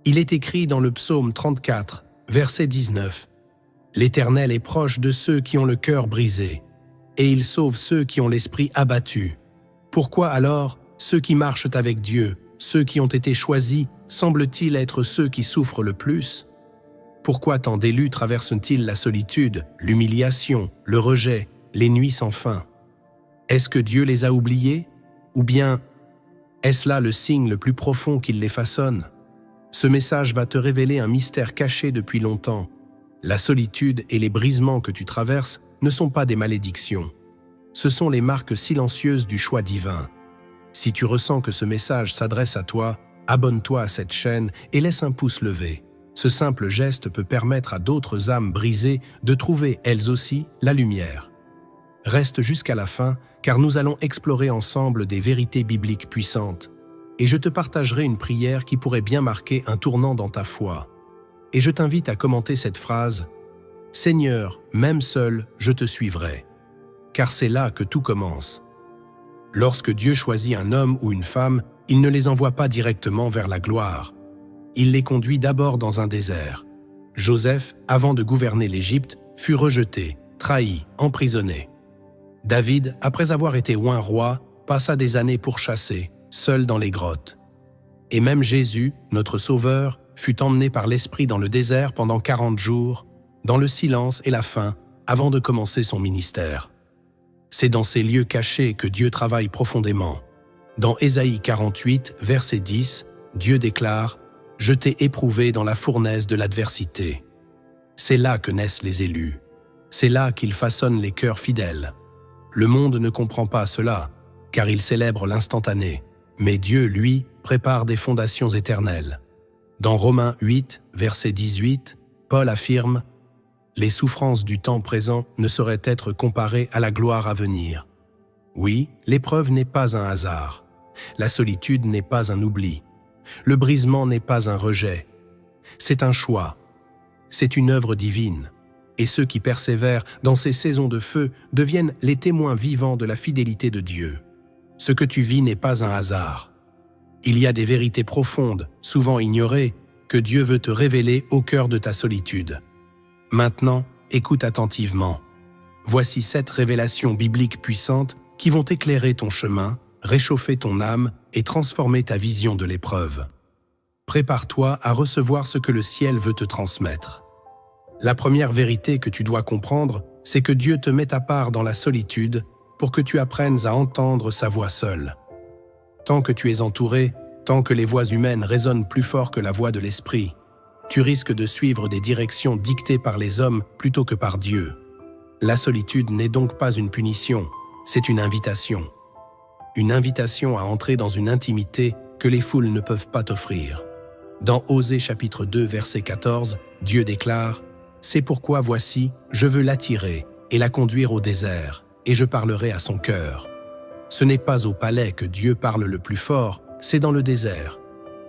Il est écrit dans le psaume 34, verset 19, « L'Éternel est proche de ceux qui ont le cœur brisé, et il sauve ceux qui ont l'esprit abattu. Pourquoi alors ceux qui marchent avec Dieu, ceux qui ont été choisis, semblent-ils être ceux qui souffrent le plus? Pourquoi tant d'élus traversent-ils la solitude, l'humiliation, le rejet, les nuits sans fin? Est-ce que Dieu les a oubliés? Ou bien est-ce là le signe le plus profond qu'il les façonne? Ce message va te révéler un mystère caché depuis longtemps. La solitude et les brisements que tu traverses ne sont pas des malédictions. Ce sont les marques silencieuses du choix divin. Si tu ressens que ce message s'adresse à toi, abonne-toi à cette chaîne et laisse un pouce levé. Ce simple geste peut permettre à d'autres âmes brisées de trouver, elles aussi, la lumière. Reste jusqu'à la fin, car nous allons explorer ensemble des vérités bibliques puissantes. Et je te partagerai une prière qui pourrait bien marquer un tournant dans ta foi. Et je t'invite à commenter cette phrase « Seigneur, même seul, je te suivrai ». Car c'est là que tout commence. Lorsque Dieu choisit un homme ou une femme, il ne les envoie pas directement vers la gloire. Il les conduit d'abord dans un désert. Joseph, avant de gouverner l'Égypte, fut rejeté, trahi, emprisonné. David, après avoir été oint roi, passa des années pourchassé, seul dans les grottes. Et même Jésus, notre Sauveur, fut emmené par l'Esprit dans le désert pendant 40 jours, dans le silence et la faim, avant de commencer son ministère. C'est dans ces lieux cachés que Dieu travaille profondément. Dans Ésaïe 48, verset 10, Dieu déclare « Je t'ai éprouvé dans la fournaise de l'adversité ». C'est là que naissent les élus. C'est là qu'ils façonnent les cœurs fidèles. Le monde ne comprend pas cela, car il célèbre l'instantané. Mais Dieu, lui, prépare des fondations éternelles. Dans Romains 8, verset 18, Paul affirme « Les souffrances du temps présent ne sauraient être comparées à la gloire à venir. » Oui, l'épreuve n'est pas un hasard. La solitude n'est pas un oubli. Le brisement n'est pas un rejet. C'est un choix. C'est une œuvre divine. Et ceux qui persévèrent dans ces saisons de feu deviennent les témoins vivants de la fidélité de Dieu. Ce que tu vis n'est pas un hasard. Il y a des vérités profondes, souvent ignorées, que Dieu veut te révéler au cœur de ta solitude. Maintenant, écoute attentivement. Voici 7 révélations bibliques puissantes qui vont éclairer ton chemin, réchauffer ton âme et transformer ta vision de l'épreuve. Prépare-toi à recevoir ce que le ciel veut te transmettre. La première vérité que tu dois comprendre, c'est que Dieu te met à part dans la solitude pour que tu apprennes à entendre sa voix seule. Tant que tu es entouré, tant que les voix humaines résonnent plus fort que la voix de l'esprit, tu risques de suivre des directions dictées par les hommes plutôt que par Dieu. La solitude n'est donc pas une punition, c'est une invitation. Une invitation à entrer dans une intimité que les foules ne peuvent pas t'offrir. Dans Osée chapitre 2, verset 14, Dieu déclare « C'est pourquoi voici, je veux l'attirer et la conduire au désert, et je parlerai à son cœur. » Ce n'est pas au palais que Dieu parle le plus fort, c'est dans le désert.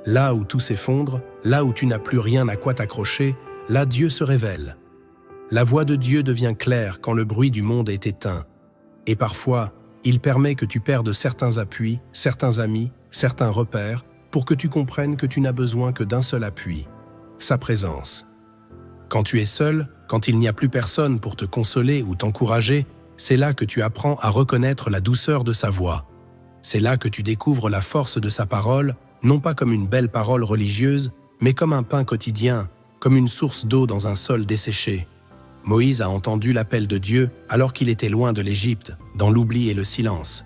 Là où tout s'effondre, là où tu n'as plus rien à quoi t'accrocher, là Dieu se révèle. La voix de Dieu devient claire quand le bruit du monde est éteint. Et parfois, il permet que tu perdes certains appuis, certains amis, certains repères, pour que tu comprennes que tu n'as besoin que d'un seul appui, sa présence. Quand tu es seul, quand il n'y a plus personne pour te consoler ou t'encourager, c'est là que tu apprends à reconnaître la douceur de sa voix. C'est là que tu découvres la force de sa parole, non pas comme une belle parole religieuse, mais comme un pain quotidien, comme une source d'eau dans un sol desséché. Moïse a entendu l'appel de Dieu alors qu'il était loin de l'Égypte, dans l'oubli et le silence.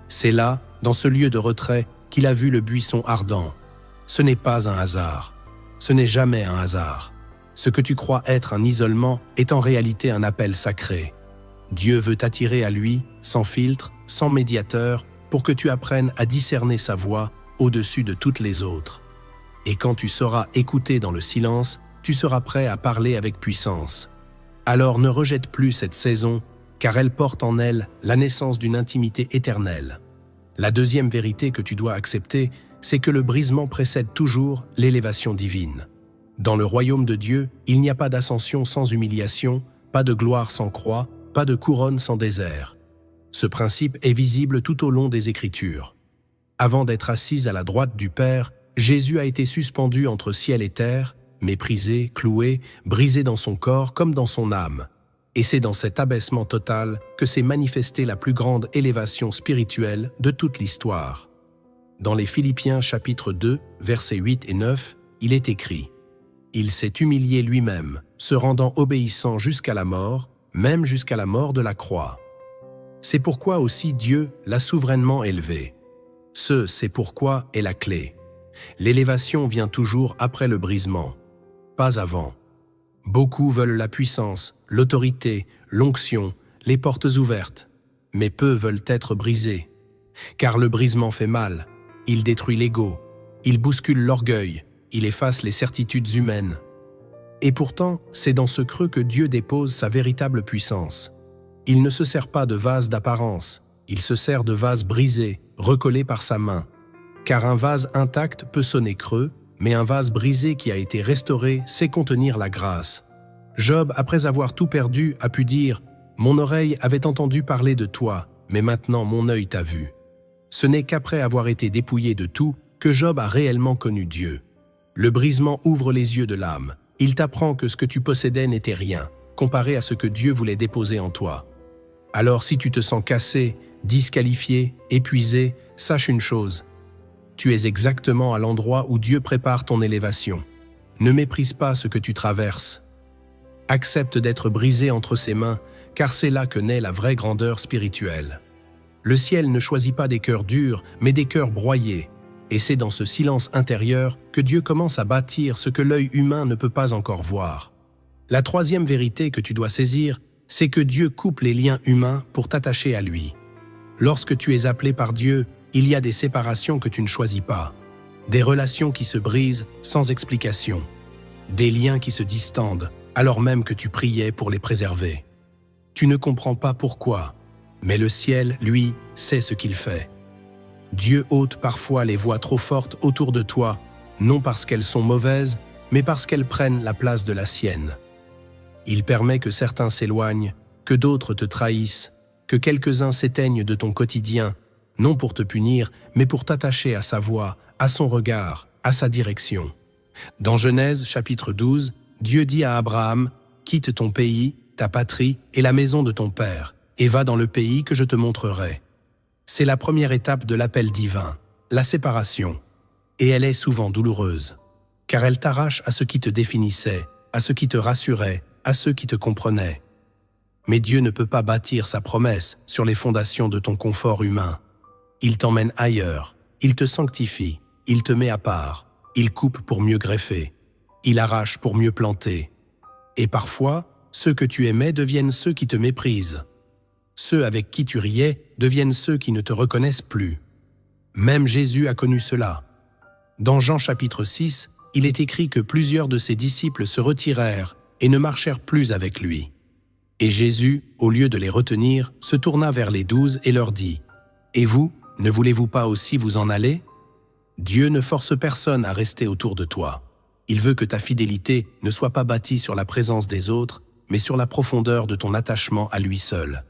C'est là, dans ce lieu de retrait, qu'il a vu le buisson ardent. Ce n'est pas un hasard. Ce n'est jamais un hasard. Ce que tu crois être un isolement est en réalité un appel sacré. Dieu veut t'attirer à lui, sans filtre, sans médiateur, pour que tu apprennes à discerner sa voix au-dessus de toutes les autres. Et quand tu sauras écouter dans le silence, tu seras prêt à parler avec puissance. Alors ne rejette plus cette saison, car elle porte en elle la naissance d'une intimité éternelle. La deuxième vérité que tu dois accepter, c'est que le brisement précède toujours l'élévation divine. Dans le royaume de Dieu, il n'y a pas d'ascension sans humiliation, pas de gloire sans croix, pas de couronne sans désert. Ce principe est visible tout au long des Écritures. Avant d'être assise à la droite du Père, Jésus a été suspendu entre ciel et terre, méprisé, cloué, brisé dans son corps comme dans son âme. Et c'est dans cet abaissement total que s'est manifestée la plus grande élévation spirituelle de toute l'histoire. Dans les Philippiens chapitre 2, versets 8 et 9, il est écrit « Il s'est humilié lui-même, se rendant obéissant jusqu'à la mort, même jusqu'à la mort de la croix. » C'est pourquoi aussi Dieu l'a souverainement élevé. Ce « c'est pourquoi » est la clé. L'élévation vient toujours après le brisement, pas avant. Beaucoup veulent la puissance, l'autorité, l'onction, les portes ouvertes, mais peu veulent être brisés. Car le brisement fait mal, il détruit l'ego, il bouscule l'orgueil, il efface les certitudes humaines. Et pourtant, c'est dans ce creux que Dieu dépose sa véritable puissance. Il ne se sert pas de vase d'apparence, il se sert de vase brisé, recollé par sa main. Car un vase intact peut sonner creux, mais un vase brisé qui a été restauré sait contenir la grâce. Job, après avoir tout perdu, a pu dire « Mon oreille avait entendu parler de toi, mais maintenant mon œil t'a vu. » Ce n'est qu'après avoir été dépouillé de tout que Job a réellement connu Dieu. Le brisement ouvre les yeux de l'âme. Il t'apprend que ce que tu possédais n'était rien, comparé à ce que Dieu voulait déposer en toi. Alors si tu te sens cassé, disqualifié, épuisé, sache une chose. Tu es exactement à l'endroit où Dieu prépare ton élévation. Ne méprise pas ce que tu traverses. Accepte d'être brisé entre ses mains, car c'est là que naît la vraie grandeur spirituelle. Le ciel ne choisit pas des cœurs durs, mais des cœurs broyés. Et c'est dans ce silence intérieur que Dieu commence à bâtir ce que l'œil humain ne peut pas encore voir. La troisième vérité que tu dois saisir, c'est que Dieu coupe les liens humains pour t'attacher à lui. Lorsque tu es appelé par Dieu, il y a des séparations que tu ne choisis pas, des relations qui se brisent sans explication, des liens qui se distendent alors même que tu priais pour les préserver. Tu ne comprends pas pourquoi, mais le ciel, lui, sait ce qu'il fait. Dieu ôte parfois les voix trop fortes autour de toi, non parce qu'elles sont mauvaises, mais parce qu'elles prennent la place de la sienne. Il permet que certains s'éloignent, que d'autres te trahissent, que quelques-uns s'éteignent de ton quotidien, non pour te punir, mais pour t'attacher à sa voix, à son regard, à sa direction. Dans Genèse chapitre 12, Dieu dit à Abraham « Quitte ton pays, ta patrie et la maison de ton père, et va dans le pays que je te montrerai. » C'est la première étape de l'appel divin, la séparation. Et elle est souvent douloureuse, car elle t'arrache à ce qui te définissait, à ce qui te rassurait, à ceux qui te comprenaient. Mais Dieu ne peut pas bâtir sa promesse sur les fondations de ton confort humain. Il t'emmène ailleurs, il te sanctifie, il te met à part, il coupe pour mieux greffer, il arrache pour mieux planter. Et parfois, ceux que tu aimais deviennent ceux qui te méprisent. Ceux avec qui tu riais deviennent ceux qui ne te reconnaissent plus. Même Jésus a connu cela. Dans Jean chapitre 6, il est écrit que plusieurs de ses disciples se retirèrent et ne marchèrent plus avec lui. Et Jésus, au lieu de les retenir, se tourna vers les 12 et leur dit « Et vous, ne voulez-vous pas aussi vous en aller ? Dieu ne force personne à rester autour de toi. Il veut que ta fidélité ne soit pas bâtie sur la présence des autres, mais sur la profondeur de ton attachement à lui seul.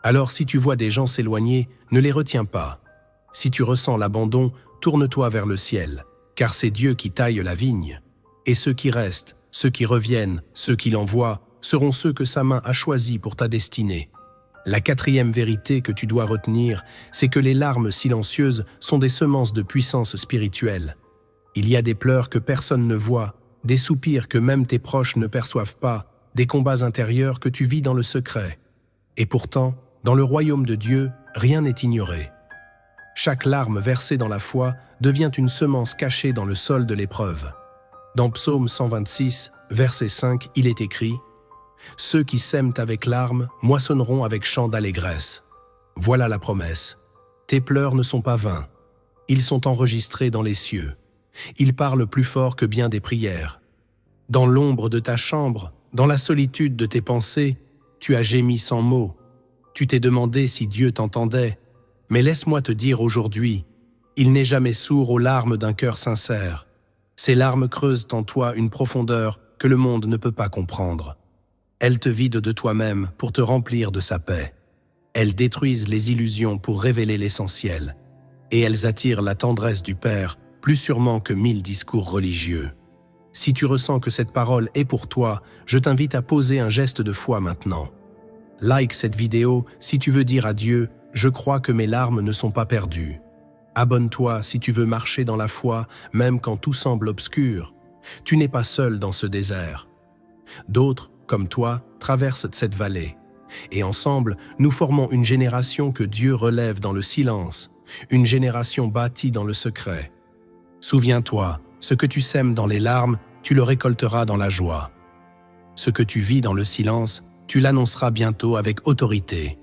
Alors si tu vois des gens s'éloigner, ne les retiens pas. Si tu ressens l'abandon, tourne-toi vers le ciel, car c'est Dieu qui taille la vigne. Et ceux qui restent, ceux qui reviennent, ceux qui l'envoient, seront ceux que sa main a choisis pour ta destinée. La quatrième vérité que tu dois retenir, c'est que les larmes silencieuses sont des semences de puissance spirituelle. Il y a des pleurs que personne ne voit, des soupirs que même tes proches ne perçoivent pas, des combats intérieurs que tu vis dans le secret. Et pourtant, dans le royaume de Dieu, rien n'est ignoré. Chaque larme versée dans la foi devient une semence cachée dans le sol de l'épreuve. Dans Psaume 126, verset 5, il est écrit « Ceux qui sèment avec larmes moissonneront avec chant d'allégresse. » Voilà la promesse. Tes pleurs ne sont pas vains. Ils sont enregistrés dans les cieux. Ils parlent plus fort que bien des prières. Dans l'ombre de ta chambre, dans la solitude de tes pensées, tu as gémi sans mots. Tu t'es demandé si Dieu t'entendait. Mais laisse-moi te dire aujourd'hui, il n'est jamais sourd aux larmes d'un cœur sincère. Ces larmes creusent en toi une profondeur que le monde ne peut pas comprendre. Elles te vident de toi-même pour te remplir de sa paix. Elles détruisent les illusions pour révéler l'essentiel. Et elles attirent la tendresse du Père plus sûrement que 1000 discours religieux. Si tu ressens que cette parole est pour toi, je t'invite à poser un geste de foi maintenant. Like cette vidéo si tu veux dire à Dieu « Je crois que mes larmes ne sont pas perdues ». Abonne-toi si tu veux marcher dans la foi, même quand tout semble obscur. Tu n'es pas seul dans ce désert. D'autres, comme toi, traversent cette vallée. Et ensemble, nous formons une génération que Dieu relève dans le silence, une génération bâtie dans le secret. Souviens-toi, ce que tu sèmes dans les larmes, tu le récolteras dans la joie. Ce que tu vis dans le silence, tu l'annonceras bientôt avec autorité.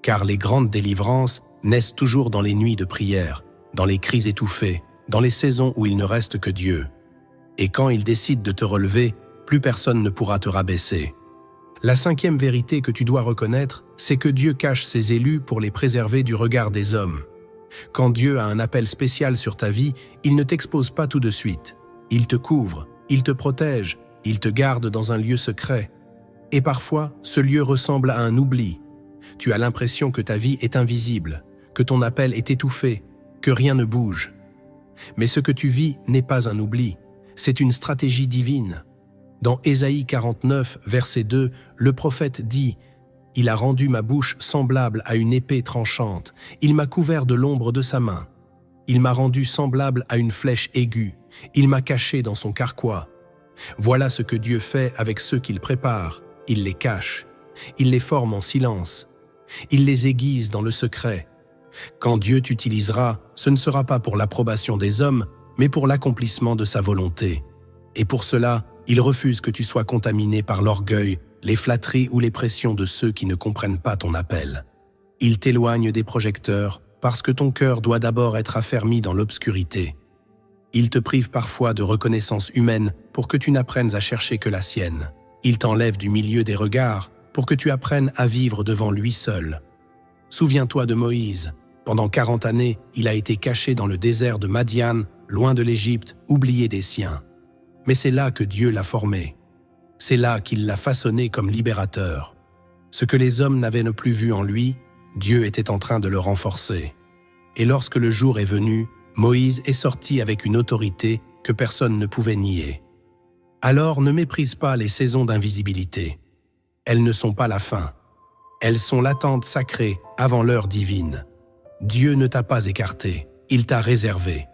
Car les grandes délivrances naissent toujours dans les nuits de prière, dans les cris étouffés, dans les saisons où il ne reste que Dieu. Et quand il décide de te relever, plus personne ne pourra te rabaisser. La cinquième vérité que tu dois reconnaître, c'est que Dieu cache ses élus pour les préserver du regard des hommes. Quand Dieu a un appel spécial sur ta vie, il ne t'expose pas tout de suite. Il te couvre, il te protège, il te garde dans un lieu secret. Et parfois, ce lieu ressemble à un oubli. Tu as l'impression que ta vie est invisible, que ton appel est étouffé, que rien ne bouge. Mais ce que tu vis n'est pas un oubli, c'est une stratégie divine. Dans Ésaïe 49, verset 2, le prophète dit « Il a rendu ma bouche semblable à une épée tranchante, il m'a couvert de l'ombre de sa main. Il m'a rendu semblable à une flèche aiguë, il m'a caché dans son carquois. Voilà ce que Dieu fait avec ceux qu'il prépare, il les cache, il les forme en silence, il les aiguise dans le secret. Quand Dieu t'utilisera, ce ne sera pas pour l'approbation des hommes, mais pour l'accomplissement de sa volonté. Et pour cela, il refuse que tu sois contaminé par l'orgueil, les flatteries ou les pressions de ceux qui ne comprennent pas ton appel. Il t'éloigne des projecteurs parce que ton cœur doit d'abord être affermi dans l'obscurité. Il te prive parfois de reconnaissance humaine pour que tu n'apprennes à chercher que la sienne. Il t'enlève du milieu des regards pour que tu apprennes à vivre devant lui seul. Souviens-toi de Moïse. Pendant 40 années, il a été caché dans le désert de Madian, loin de l'Égypte, oublié des siens. Mais c'est là que Dieu l'a formé. C'est là qu'il l'a façonné comme libérateur. Ce que les hommes n'avaient plus vu en lui, Dieu était en train de le renforcer. Et lorsque le jour est venu, Moïse est sorti avec une autorité que personne ne pouvait nier. Alors ne méprise pas les saisons d'invisibilité. Elles ne sont pas la fin. Elles sont l'attente sacrée avant l'heure divine. Dieu ne t'a pas écarté, il t'a réservé.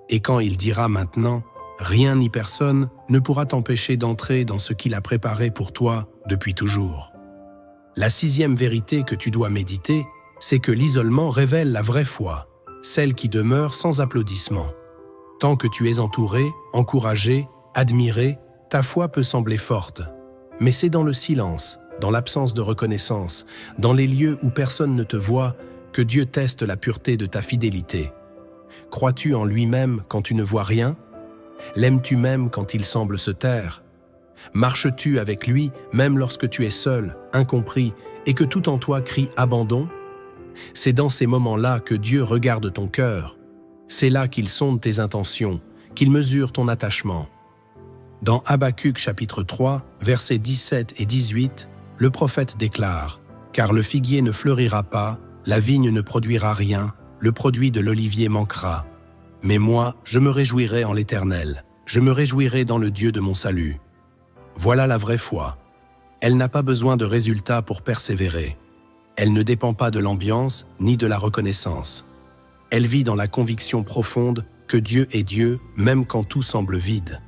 Et quand il dira maintenant, rien ni personne ne pourra t'empêcher d'entrer dans ce qu'il a préparé pour toi depuis toujours. La sixième vérité que tu dois méditer, c'est que l'isolement révèle la vraie foi, celle qui demeure sans applaudissement. Tant que tu es entouré, encouragé, admiré, ta foi peut sembler forte. Mais c'est dans le silence, dans l'absence de reconnaissance, dans les lieux où personne ne te voit, que Dieu teste la pureté de ta fidélité. Crois-tu en lui-même quand tu ne vois rien? L'aimes-tu même quand il semble se taire? Marches-tu avec lui même lorsque tu es seul, incompris, et que tout en toi crie abandon? C'est dans ces moments-là que Dieu regarde ton cœur. C'est là qu'il sonde tes intentions, qu'il mesure ton attachement. Dans Habacuc chapitre 3, versets 17 et 18, le prophète déclare « Car le figuier ne fleurira pas, la vigne ne produira rien, le produit de l'olivier manquera. Mais moi, je me réjouirai en l'Éternel, je me réjouirai dans le Dieu de mon salut. » Voilà la vraie foi. Elle n'a pas besoin de résultats pour persévérer. Elle ne dépend pas de l'ambiance ni de la reconnaissance. Elle vit dans la conviction profonde que Dieu est Dieu, même quand tout semble vide.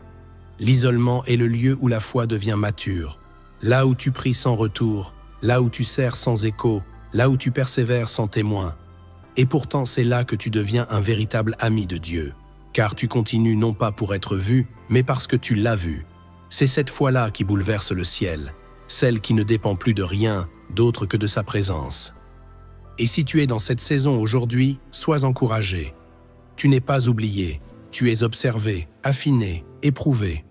L'isolement est le lieu où la foi devient mature. Là où tu pries sans retour, là où tu sers sans écho, là où tu persévères sans témoin. Et pourtant, c'est là que tu deviens un véritable ami de Dieu. Car tu continues non pas pour être vu, mais parce que tu l'as vu. C'est cette foi-là qui bouleverse le ciel, celle qui ne dépend plus de rien d'autre que de sa présence. Et si tu es dans cette saison aujourd'hui, sois encouragé. Tu n'es pas oublié, tu es observé, affiné, éprouvé.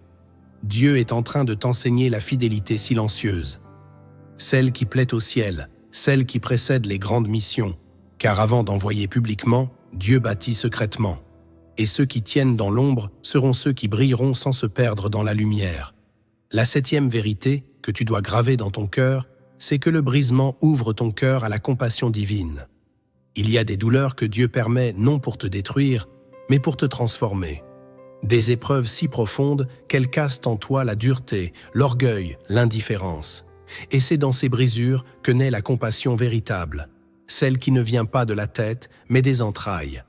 Dieu est en train de t'enseigner la fidélité silencieuse, celle qui plaît au ciel, celle qui précède les grandes missions, car avant d'envoyer publiquement, Dieu bâtit secrètement. Et ceux qui tiennent dans l'ombre seront ceux qui brilleront sans se perdre dans la lumière. La septième vérité que tu dois graver dans ton cœur, c'est que le brisement ouvre ton cœur à la compassion divine. Il y a des douleurs que Dieu permet non pour te détruire, mais pour te transformer. Des épreuves si profondes qu'elles cassent en toi la dureté, l'orgueil, l'indifférence. Et c'est dans ces brisures que naît la compassion véritable, celle qui ne vient pas de la tête, mais des entrailles,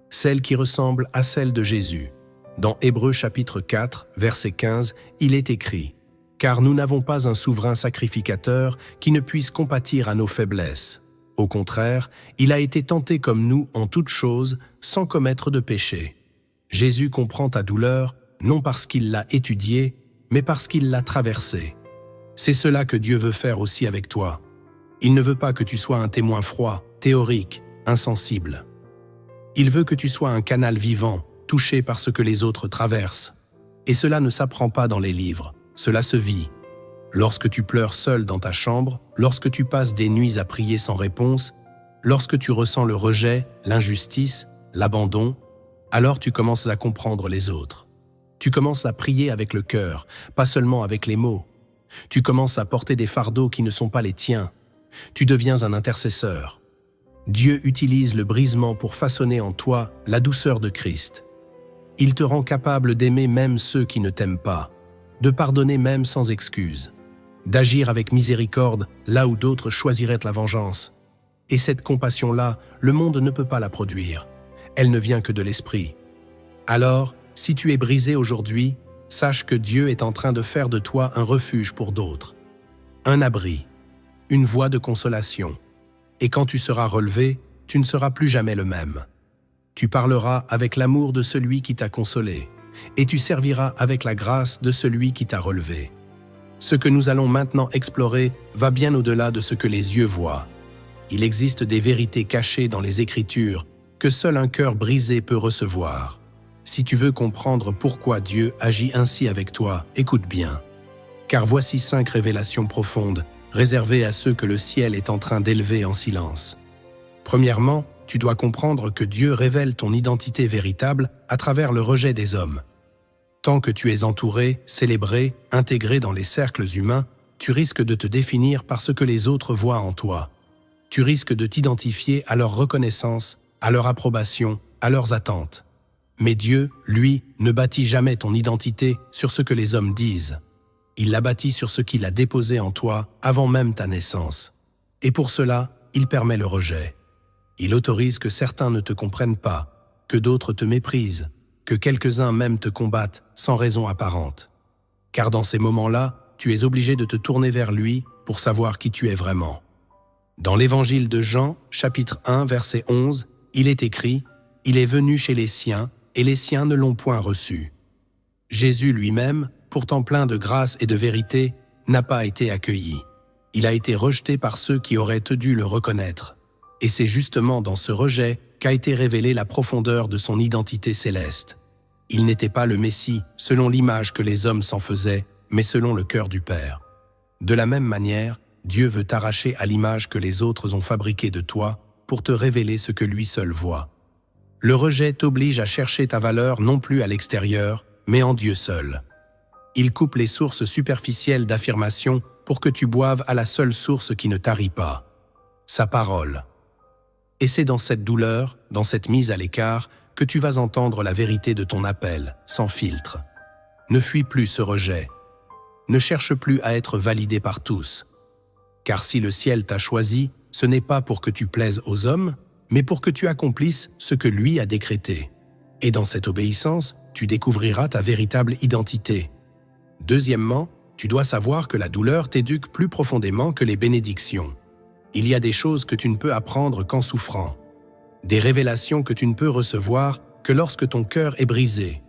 celle qui ressemble à celle de Jésus. Dans Hébreux chapitre 4, verset 15, il est écrit « Car nous n'avons pas un souverain sacrificateur qui ne puisse compatir à nos faiblesses. Au contraire, il a été tenté comme nous en toutes choses, sans commettre de péché. Jésus comprend ta douleur, non parce qu'il l'a étudiée, mais parce qu'il l'a traversée. C'est cela que Dieu veut faire aussi avec toi. Il ne veut pas que tu sois un témoin froid, théorique, insensible. Il veut que tu sois un canal vivant, touché par ce que les autres traversent. Et cela ne s'apprend pas dans les livres, cela se vit. Lorsque tu pleures seul dans ta chambre, lorsque tu passes des nuits à prier sans réponse, lorsque tu ressens le rejet, l'injustice, l'abandon, alors tu commences à comprendre les autres. Tu commences à prier avec le cœur, pas seulement avec les mots. Tu commences à porter des fardeaux qui ne sont pas les tiens. Tu deviens un intercesseur. Dieu utilise le brisement pour façonner en toi la douceur de Christ. Il te rend capable d'aimer même ceux qui ne t'aiment pas, de pardonner même sans excuse, d'agir avec miséricorde là où d'autres choisiraient la vengeance. Et cette compassion-là, le monde ne peut pas la produire. Elle ne vient que de l'esprit. Alors, si tu es brisé aujourd'hui, sache que Dieu est en train de faire de toi un refuge pour d'autres, un abri, une voie de consolation. Et quand tu seras relevé, tu ne seras plus jamais le même. Tu parleras avec l'amour de celui qui t'a consolé, et tu serviras avec la grâce de celui qui t'a relevé. Ce que nous allons maintenant explorer va bien au-delà de ce que les yeux voient. Il existe des vérités cachées dans les Écritures que seul un cœur brisé peut recevoir. Si tu veux comprendre pourquoi Dieu agit ainsi avec toi, écoute bien. Car voici 5 révélations profondes, réservées à ceux que le ciel est en train d'élever en silence. Premièrement, tu dois comprendre que Dieu révèle ton identité véritable à travers le rejet des hommes. Tant que tu es entouré, célébré, intégré dans les cercles humains, tu risques de te définir par ce que les autres voient en toi. Tu risques de t'identifier à leur reconnaissance, à leur approbation, à leurs attentes. Mais Dieu, lui, ne bâtit jamais ton identité sur ce que les hommes disent. Il la bâtit sur ce qu'il a déposé en toi avant même ta naissance. Et pour cela, il permet le rejet. Il autorise que certains ne te comprennent pas, que d'autres te méprisent, que quelques-uns même te combattent sans raison apparente. Car dans ces moments-là, tu es obligé de te tourner vers lui pour savoir qui tu es vraiment. Dans l'évangile de Jean, chapitre 1, verset 11, il est écrit « Il est venu chez les siens, et les siens ne l'ont point reçu. » Jésus lui-même, pourtant plein de grâce et de vérité, n'a pas été accueilli. Il a été rejeté par ceux qui auraient dû le reconnaître. Et c'est justement dans ce rejet qu'a été révélée la profondeur de son identité céleste. Il n'était pas le Messie selon l'image que les hommes s'en faisaient, mais selon le cœur du Père. De la même manière, Dieu veut t'arracher à l'image que les autres ont fabriquée de toi pour te révéler ce que lui seul voit. Le rejet t'oblige à chercher ta valeur non plus à l'extérieur, mais en Dieu seul. Il coupe les sources superficielles d'affirmation pour que tu boives à la seule source qui ne tarit pas, sa parole. Et c'est dans cette douleur, dans cette mise à l'écart, que tu vas entendre la vérité de ton appel, sans filtre. Ne fuis plus ce rejet. Ne cherche plus à être validé par tous. Car si le ciel t'a choisi, ce n'est pas pour que tu plaises aux hommes, mais pour que tu accomplisses ce que lui a décrété. Et dans cette obéissance, tu découvriras ta véritable identité. Deuxièmement, tu dois savoir que la douleur t'éduque plus profondément que les bénédictions. Il y a des choses que tu ne peux apprendre qu'en souffrant. Des révélations que tu ne peux recevoir que lorsque ton cœur est brisé,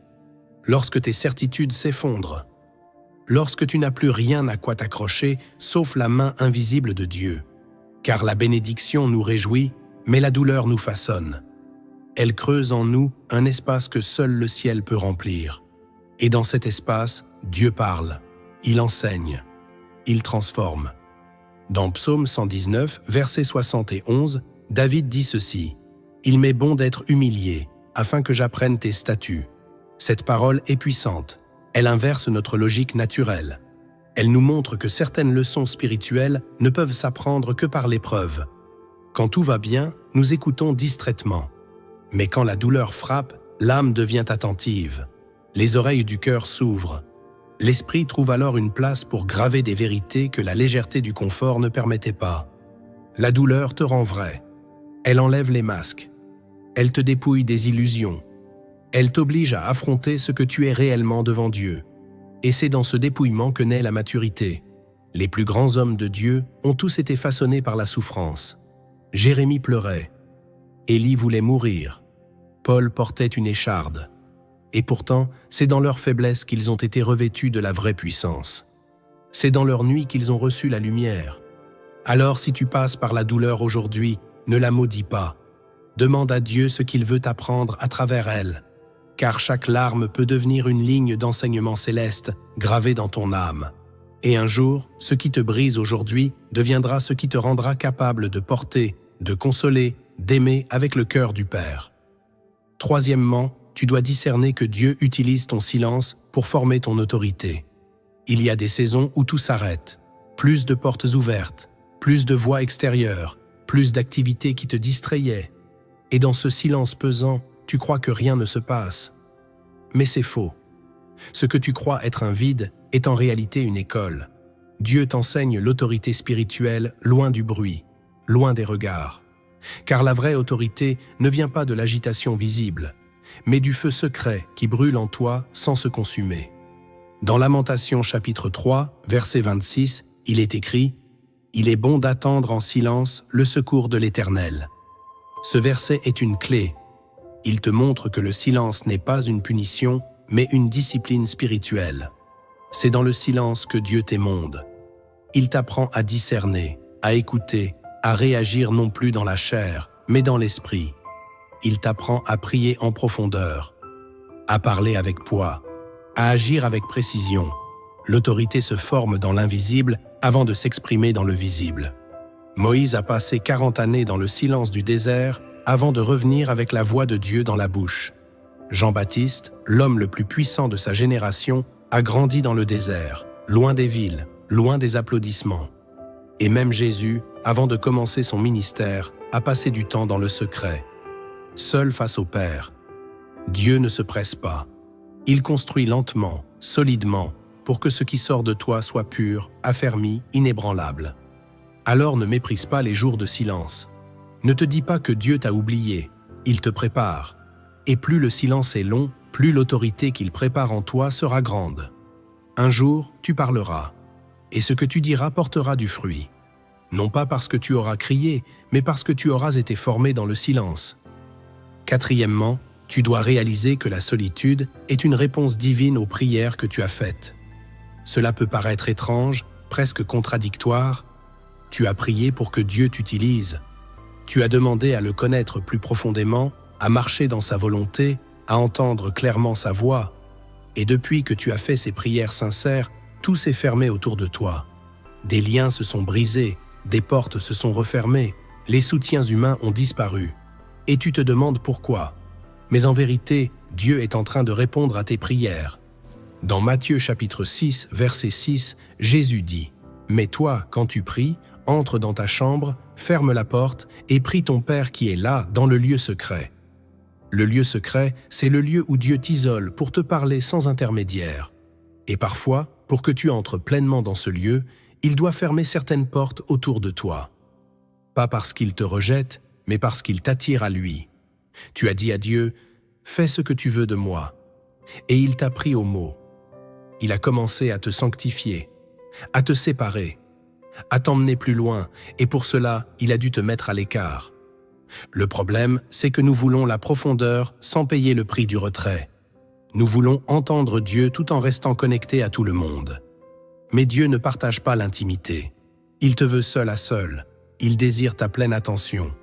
lorsque tes certitudes s'effondrent, lorsque tu n'as plus rien à quoi t'accrocher sauf la main invisible de Dieu. Car la bénédiction nous réjouit, mais la douleur nous façonne. Elle creuse en nous un espace que seul le ciel peut remplir. Et dans cet espace, Dieu parle, il enseigne, il transforme. Dans Psaume 119, versets 60 et 11, David dit ceci « Il m'est bon d'être humilié, afin que j'apprenne tes statuts. » Cette parole est puissante. Elle inverse notre logique naturelle. Elle nous montre que certaines leçons spirituelles ne peuvent s'apprendre que par l'épreuve. Quand tout va bien, nous écoutons distraitement. Mais quand la douleur frappe, l'âme devient attentive. Les oreilles du cœur s'ouvrent. L'esprit trouve alors une place pour graver des vérités que la légèreté du confort ne permettait pas. La douleur te rend vrai. Elle enlève les masques. Elle te dépouille des illusions. Elle t'oblige à affronter ce que tu es réellement devant Dieu. Et c'est dans ce dépouillement que naît la maturité. Les plus grands hommes de Dieu ont tous été façonnés par la souffrance. Jérémie pleurait. Élie voulait mourir. Paul portait une écharde. Et pourtant, c'est dans leur faiblesse qu'ils ont été revêtus de la vraie puissance. C'est dans leur nuit qu'ils ont reçu la lumière. Alors si tu passes par la douleur aujourd'hui, ne la maudis pas. Demande à Dieu ce qu'il veut t'apprendre à travers elle, car chaque larme peut devenir une ligne d'enseignement céleste gravée dans ton âme. Et un jour, ce qui te brise aujourd'hui deviendra ce qui te rendra capable de porter, de consoler, d'aimer avec le cœur du Père. Troisièmement, tu dois discerner que Dieu utilise ton silence pour former ton autorité. Il y a des saisons où tout s'arrête, plus de portes ouvertes, plus de voix extérieures, plus d'activités qui te distrayaient. Et dans ce silence pesant, tu crois que rien ne se passe. Mais c'est faux. Ce que tu crois être un vide est en réalité une école. Dieu t'enseigne l'autorité spirituelle loin du bruit, loin des regards. Car la vraie autorité ne vient pas de l'agitation visible, mais du feu secret qui brûle en toi sans se consumer. Dans Lamentations chapitre 3, verset 26, il est écrit « Il est bon d'attendre en silence le secours de l'Éternel ». Ce verset est une clé. Il te montre que le silence n'est pas une punition, mais une discipline spirituelle. C'est dans le silence que Dieu t'émonde. Il t'apprend à discerner, à écouter, à réagir non plus dans la chair, mais dans l'esprit. Il t'apprend à prier en profondeur, à parler avec poids, à agir avec précision. L'autorité se forme dans l'invisible avant de s'exprimer dans le visible. Moïse a passé 40 années dans le silence du désert avant de revenir avec la voix de Dieu dans la bouche. Jean-Baptiste, l'homme le plus puissant de sa génération, a grandi dans le désert, loin des villes, loin des applaudissements. Et même Jésus, avant de commencer son ministère, a passé du temps dans le secret, seul face au Père. Dieu ne se presse pas. Il construit lentement, solidement, pour que ce qui sort de toi soit pur, affermi, inébranlable. Alors ne méprise pas les jours de silence. Ne te dis pas que Dieu t'a oublié, il te prépare. Et plus le silence est long, plus l'autorité qu'il prépare en toi sera grande. Un jour, tu parleras, et ce que tu diras portera du fruit. Non pas parce que tu auras crié, mais parce que tu auras été formé dans le silence. Quatrièmement, tu dois réaliser que la solitude est une réponse divine aux prières que tu as faites. Cela peut paraître étrange, presque contradictoire. Tu as prié pour que Dieu t'utilise. Tu as demandé à le connaître plus profondément, à marcher dans sa volonté, à entendre clairement sa voix. Et depuis que tu as fait ces prières sincères, tout s'est fermé autour de toi. Des liens se sont brisés, des portes se sont refermées, les soutiens humains ont disparu. Et tu te demandes pourquoi. Mais en vérité, Dieu est en train de répondre à tes prières. Dans Matthieu chapitre 6, verset 6, Jésus dit « Mais toi, quand tu pries, entre dans ta chambre, ferme la porte et prie ton Père qui est là, dans le lieu secret. » Le lieu secret, c'est le lieu où Dieu t'isole pour te parler sans intermédiaire. Et parfois, pour que tu entres pleinement dans ce lieu, il doit fermer certaines portes autour de toi. Pas parce qu'il te rejette, mais parce qu'il t'attire à lui. Tu as dit à Dieu « Fais ce que tu veux de moi ». Et il t'a pris au mot. Il a commencé à te sanctifier, à te séparer, à t'emmener plus loin, et pour cela, il a dû te mettre à l'écart. Le problème, c'est que nous voulons la profondeur sans payer le prix du retrait. Nous voulons entendre Dieu tout en restant connectés à tout le monde. Mais Dieu ne partage pas l'intimité. Il te veut seul à seul. Il désire ta pleine attention.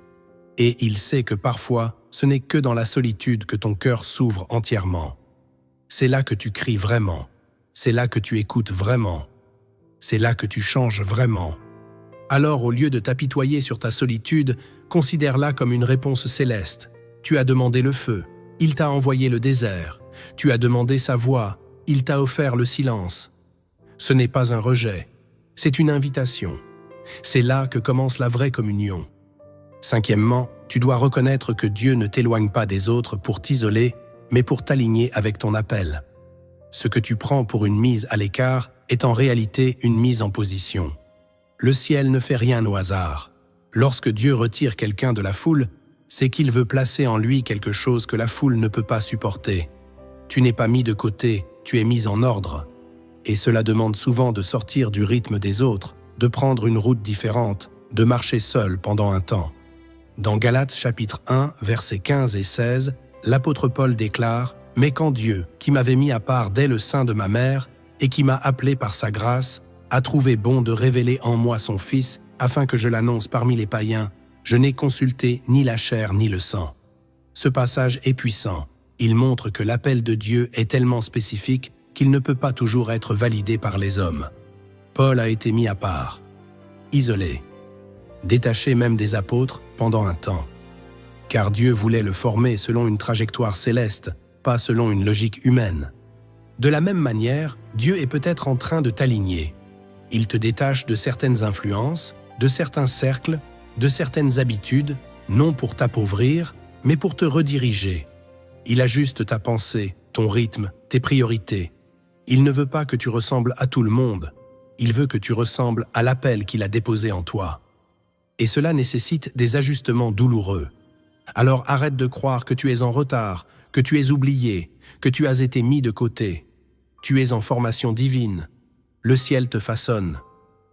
Et il sait que parfois, ce n'est que dans la solitude que ton cœur s'ouvre entièrement. C'est là que tu cries vraiment. C'est là que tu écoutes vraiment. C'est là que tu changes vraiment. Alors, au lieu de t'apitoyer sur ta solitude, considère-la comme une réponse céleste. Tu as demandé le feu, il t'a envoyé le désert. Tu as demandé sa voix, il t'a offert le silence. Ce n'est pas un rejet, c'est une invitation. C'est là que commence la vraie communion. Cinquièmement, tu dois reconnaître que Dieu ne t'éloigne pas des autres pour t'isoler, mais pour t'aligner avec ton appel. Ce que tu prends pour une mise à l'écart est en réalité une mise en position. Le ciel ne fait rien au hasard. Lorsque Dieu retire quelqu'un de la foule, c'est qu'il veut placer en lui quelque chose que la foule ne peut pas supporter. Tu n'es pas mis de côté, tu es mis en ordre. Et cela demande souvent de sortir du rythme des autres, de prendre une route différente, de marcher seul pendant un temps. Dans Galates chapitre 1, versets 15 et 16, l'apôtre Paul déclare « Mais quand Dieu, qui m'avait mis à part dès le sein de ma mère et qui m'a appelé par sa grâce, a trouvé bon de révéler en moi son Fils, afin que je l'annonce parmi les païens, je n'ai consulté ni la chair ni le sang. » Ce passage est puissant. Il montre que l'appel de Dieu est tellement spécifique qu'il ne peut pas toujours être validé par les hommes. Paul a été mis à part, isolé, détaché même des apôtres pendant un temps. Car Dieu voulait le former selon une trajectoire céleste, pas selon une logique humaine. De la même manière, Dieu est peut-être en train de t'aligner. Il te détache de certaines influences, de certains cercles, de certaines habitudes, non pour t'appauvrir, mais pour te rediriger. Il ajuste ta pensée, ton rythme, tes priorités. Il ne veut pas que tu ressembles à tout le monde. Il veut que tu ressembles à l'appel qu'il a déposé en toi. Et cela nécessite des ajustements douloureux. Alors arrête de croire que tu es en retard, que tu es oublié, que tu as été mis de côté. Tu es en formation divine. Le ciel te façonne.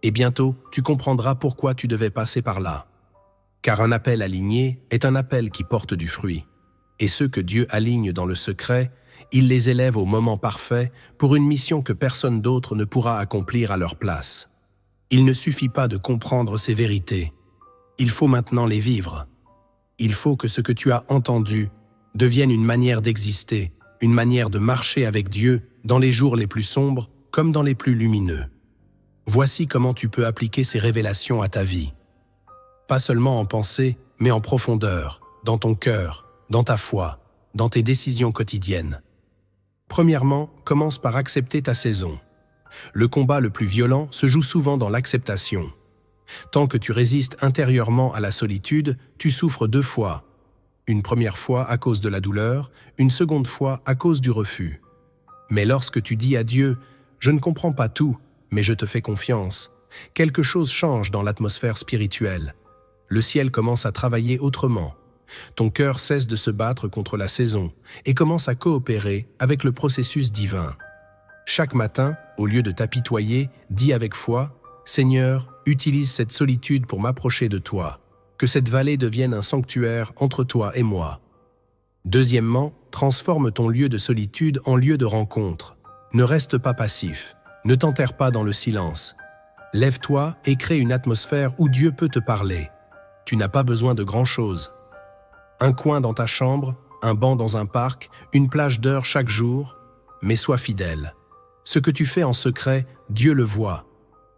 Et bientôt, tu comprendras pourquoi tu devais passer par là. Car un appel aligné est un appel qui porte du fruit. Et ceux que Dieu aligne dans le secret, il les élève au moment parfait pour une mission que personne d'autre ne pourra accomplir à leur place. Il ne suffit pas de comprendre ces vérités. Il faut maintenant les vivre. Il faut que ce que tu as entendu devienne une manière d'exister, une manière de marcher avec Dieu dans les jours les plus sombres comme dans les plus lumineux. Voici comment tu peux appliquer ces révélations à ta vie. Pas seulement en pensée, mais en profondeur, dans ton cœur, dans ta foi, dans tes décisions quotidiennes. Premièrement, commence par accepter ta saison. Le combat le plus violent se joue souvent dans l'acceptation. Tant que tu résistes intérieurement à la solitude, tu souffres 2 fois. Une première fois à cause de la douleur, une seconde fois à cause du refus. Mais lorsque tu dis à Dieu « Je ne comprends pas tout, mais je te fais confiance », quelque chose change dans l'atmosphère spirituelle. Le ciel commence à travailler autrement. Ton cœur cesse de se battre contre la saison et commence à coopérer avec le processus divin. Chaque matin, au lieu de t'apitoyer, dis avec foi « Seigneur, utilise cette solitude pour m'approcher de toi. Que cette vallée devienne un sanctuaire entre toi et moi. » Deuxièmement, transforme ton lieu de solitude en lieu de rencontre. Ne reste pas passif. Ne t'enterre pas dans le silence. Lève-toi et crée une atmosphère où Dieu peut te parler. Tu n'as pas besoin de grand-chose. Un coin dans ta chambre, un banc dans un parc, une plage d'heures chaque jour, mais sois fidèle. Ce que tu fais en secret, Dieu le voit,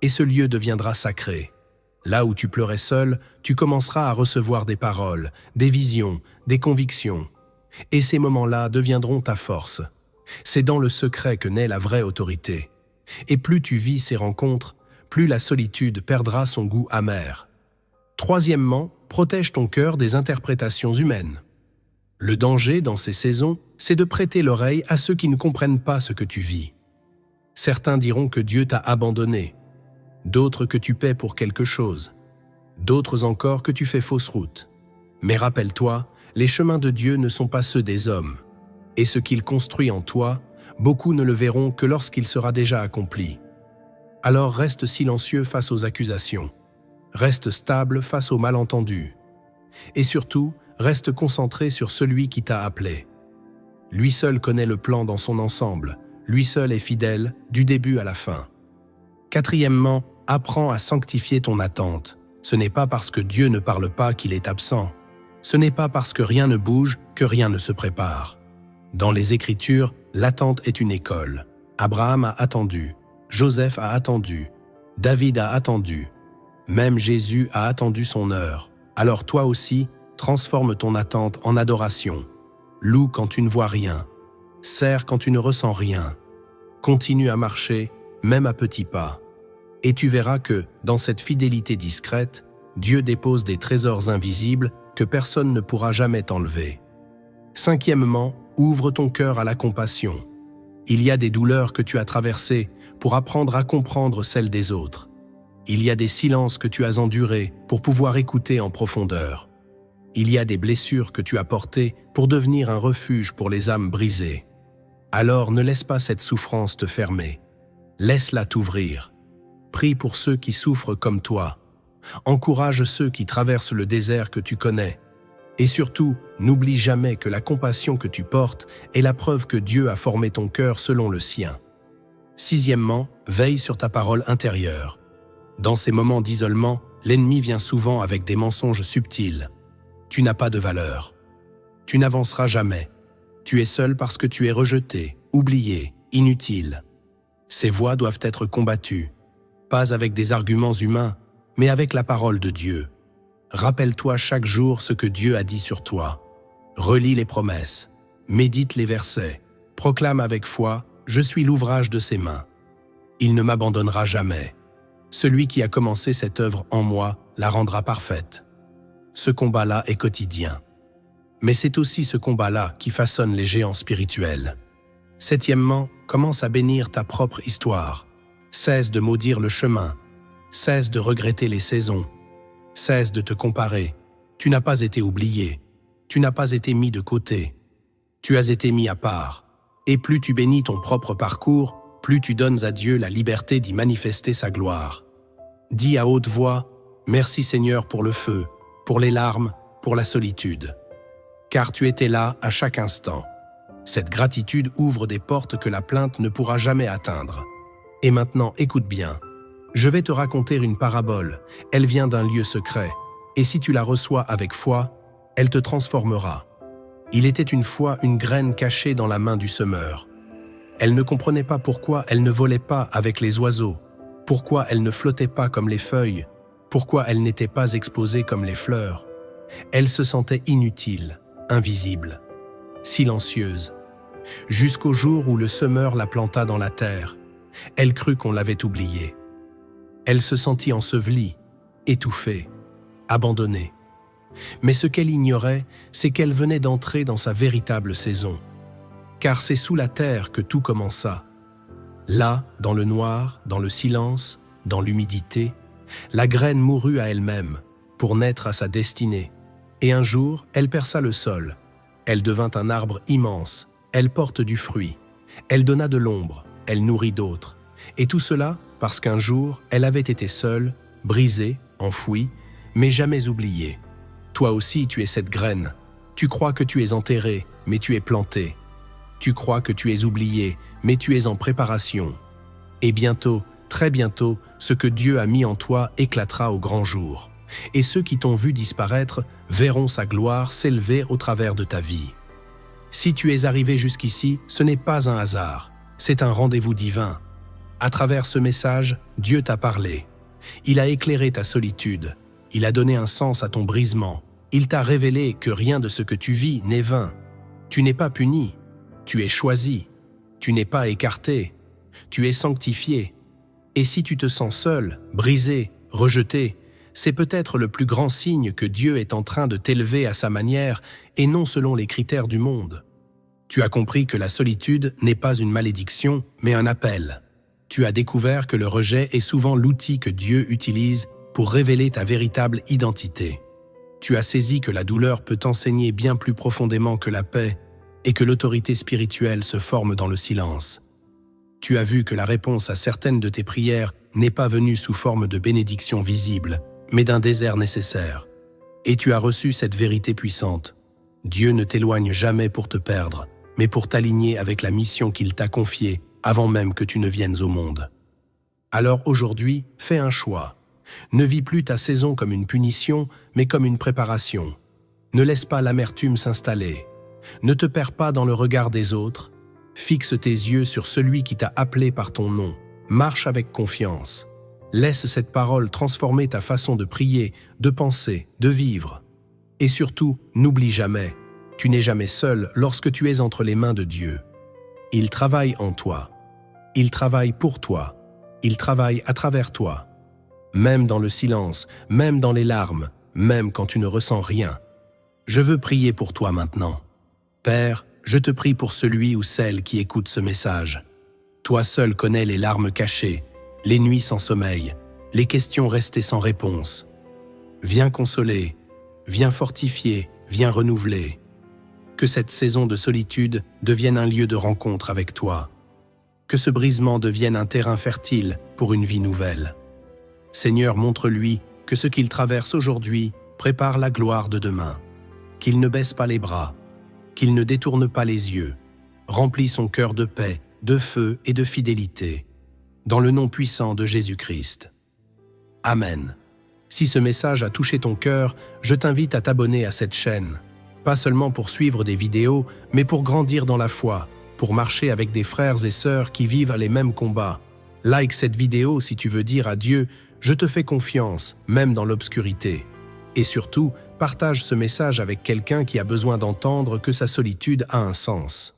et ce lieu deviendra sacré. Là où tu pleurais seul, tu commenceras à recevoir des paroles, des visions, des convictions. Et ces moments-là deviendront ta force. C'est dans le secret que naît la vraie autorité. Et plus tu vis ces rencontres, plus la solitude perdra son goût amer. Troisièmement, protège ton cœur des interprétations humaines. Le danger dans ces saisons, c'est de prêter l'oreille à ceux qui ne comprennent pas ce que tu vis. Certains diront que Dieu t'a abandonné, d'autres que tu paies pour quelque chose, d'autres encore que tu fais fausse route. Mais rappelle-toi, les chemins de Dieu ne sont pas ceux des hommes, et ce qu'il construit en toi, beaucoup ne le verront que lorsqu'il sera déjà accompli. Alors reste silencieux face aux accusations. Reste stable face aux malentendus. Et surtout, reste concentré sur celui qui t'a appelé. Lui seul connaît le plan dans son ensemble. Lui seul est fidèle, du début à la fin. Quatrièmement, apprends à sanctifier ton attente. Ce n'est pas parce que Dieu ne parle pas qu'il est absent. Ce n'est pas parce que rien ne bouge que rien ne se prépare. Dans les Écritures, l'attente est une école. Abraham a attendu, Joseph a attendu, David a attendu. Même Jésus a attendu son heure. Alors toi aussi, transforme ton attente en adoration. Loue quand tu ne vois rien. Serre quand tu ne ressens rien. Continue à marcher, même à petits pas. Et tu verras que, dans cette fidélité discrète, Dieu dépose des trésors invisibles que personne ne pourra jamais t'enlever. Cinquièmement, ouvre ton cœur à la compassion. Il y a des douleurs que tu as traversées pour apprendre à comprendre celles des autres. Il y a des silences que tu as endurés pour pouvoir écouter en profondeur. Il y a des blessures que tu as portées pour devenir un refuge pour les âmes brisées. Alors ne laisse pas cette souffrance te fermer. Laisse-la t'ouvrir. Prie pour ceux qui souffrent comme toi. Encourage ceux qui traversent le désert que tu connais. Et surtout, n'oublie jamais que la compassion que tu portes est la preuve que Dieu a formé ton cœur selon le sien. Sixièmement, veille sur ta parole intérieure. Dans ces moments d'isolement, l'ennemi vient souvent avec des mensonges subtils. Tu n'as pas de valeur. Tu n'avanceras jamais. Tu es seul parce que tu es rejeté, oublié, inutile. Ces voix doivent être combattues, pas avec des arguments humains, mais avec la parole de Dieu. Rappelle-toi chaque jour ce que Dieu a dit sur toi. Relis les promesses, médite les versets, proclame avec foi « Je suis l'ouvrage de ses mains ». Il ne m'abandonnera jamais. Celui qui a commencé cette œuvre en moi la rendra parfaite. Ce combat-là est quotidien. Mais c'est aussi ce combat-là qui façonne les géants spirituels. Septièmement, commence à bénir ta propre histoire. Cesse de maudire le chemin. Cesse de regretter les saisons. Cesse de te comparer. Tu n'as pas été oublié. Tu n'as pas été mis de côté. Tu as été mis à part. Et plus tu bénis ton propre parcours, plus tu donnes à Dieu la liberté d'y manifester sa gloire. Dis à haute voix « Merci Seigneur pour le feu, pour les larmes, pour la solitude. » Car tu étais là à chaque instant. Cette gratitude ouvre des portes que la plainte ne pourra jamais atteindre. Et maintenant, écoute bien. Je vais te raconter une parabole. Elle vient d'un lieu secret. Et si tu la reçois avec foi, elle te transformera. Il était une fois une graine cachée dans la main du semeur. Elle ne comprenait pas pourquoi elle ne volait pas avec les oiseaux, pourquoi elle ne flottait pas comme les feuilles, pourquoi elle n'était pas exposée comme les fleurs. Elle se sentait inutile, invisible, silencieuse, jusqu'au jour où le semeur la planta dans la terre. Elle crut qu'on l'avait oubliée. Elle se sentit ensevelie, étouffée, abandonnée. Mais ce qu'elle ignorait, c'est qu'elle venait d'entrer dans sa véritable saison. Car c'est sous la terre que tout commença. Là, dans le noir, dans le silence, dans l'humidité, la graine mourut à elle-même, pour naître à sa destinée. Et un jour, elle perça le sol. Elle devint un arbre immense. Elle porte du fruit. Elle donna de l'ombre. Elle nourrit d'autres. Et tout cela parce qu'un jour, elle avait été seule, brisée, enfouie, mais jamais oubliée. Toi aussi, tu es cette graine. Tu crois que tu es enterré, mais tu es planté. Tu crois que tu es oublié, mais tu es en préparation. Et bientôt, très bientôt, ce que Dieu a mis en toi éclatera au grand jour. Et ceux qui t'ont vu disparaître verront sa gloire s'élever au travers de ta vie. Si tu es arrivé jusqu'ici, ce n'est pas un hasard, c'est un rendez-vous divin. À travers ce message, Dieu t'a parlé. Il a éclairé ta solitude. Il a donné un sens à ton brisement. Il t'a révélé que rien de ce que tu vis n'est vain. Tu n'es pas puni. Tu es choisi. Tu n'es pas écarté. Tu es sanctifié. Et si tu te sens seul, brisé, rejeté, c'est peut-être le plus grand signe que Dieu est en train de t'élever à sa manière et non selon les critères du monde. Tu as compris que la solitude n'est pas une malédiction, mais un appel. Tu as découvert que le rejet est souvent l'outil que Dieu utilise pour révéler ta véritable identité. Tu as saisi que la douleur peut t'enseigner bien plus profondément que la paix et que l'autorité spirituelle se forme dans le silence. Tu as vu que la réponse à certaines de tes prières n'est pas venue sous forme de bénédiction visible, mais d'un désert nécessaire. Et tu as reçu cette vérité puissante. Dieu ne t'éloigne jamais pour te perdre, mais pour t'aligner avec la mission qu'il t'a confiée avant même que tu ne viennes au monde. Alors aujourd'hui, fais un choix. Ne vis plus ta saison comme une punition, mais comme une préparation. Ne laisse pas l'amertume s'installer. Ne te perds pas dans le regard des autres. Fixe tes yeux sur celui qui t'a appelé par ton nom. Marche avec confiance. Laisse cette parole transformer ta façon de prier, de penser, de vivre. Et surtout, n'oublie jamais, tu n'es jamais seul lorsque tu es entre les mains de Dieu. Il travaille en toi. Il travaille pour toi. Il travaille à travers toi. Même dans le silence, même dans les larmes, même quand tu ne ressens rien. Je veux prier pour toi maintenant. Père, Je te prie pour celui ou celle qui écoute ce message. Toi seul connais les larmes cachées, les nuits sans sommeil, les questions restées sans réponse. Viens consoler, viens fortifier, viens renouveler. Que cette saison de solitude devienne un lieu de rencontre avec toi. Que ce brisement devienne un terrain fertile pour une vie nouvelle. Seigneur, montre-lui que ce qu'il traverse aujourd'hui prépare la gloire de demain. Qu'il ne baisse pas les bras, qu'il ne détourne pas les yeux, remplit son cœur de paix, de feu et de fidélité. Dans le nom puissant de Jésus-Christ. Amen. Si ce message a touché ton cœur, je t'invite à t'abonner à cette chaîne. Pas seulement pour suivre des vidéos, mais pour grandir dans la foi, pour marcher avec des frères et sœurs qui vivent les mêmes combats. Like cette vidéo si tu veux dire à Dieu « Je te fais confiance, même dans l'obscurité ». Et surtout, partage ce message avec quelqu'un qui a besoin d'entendre que sa solitude a un sens.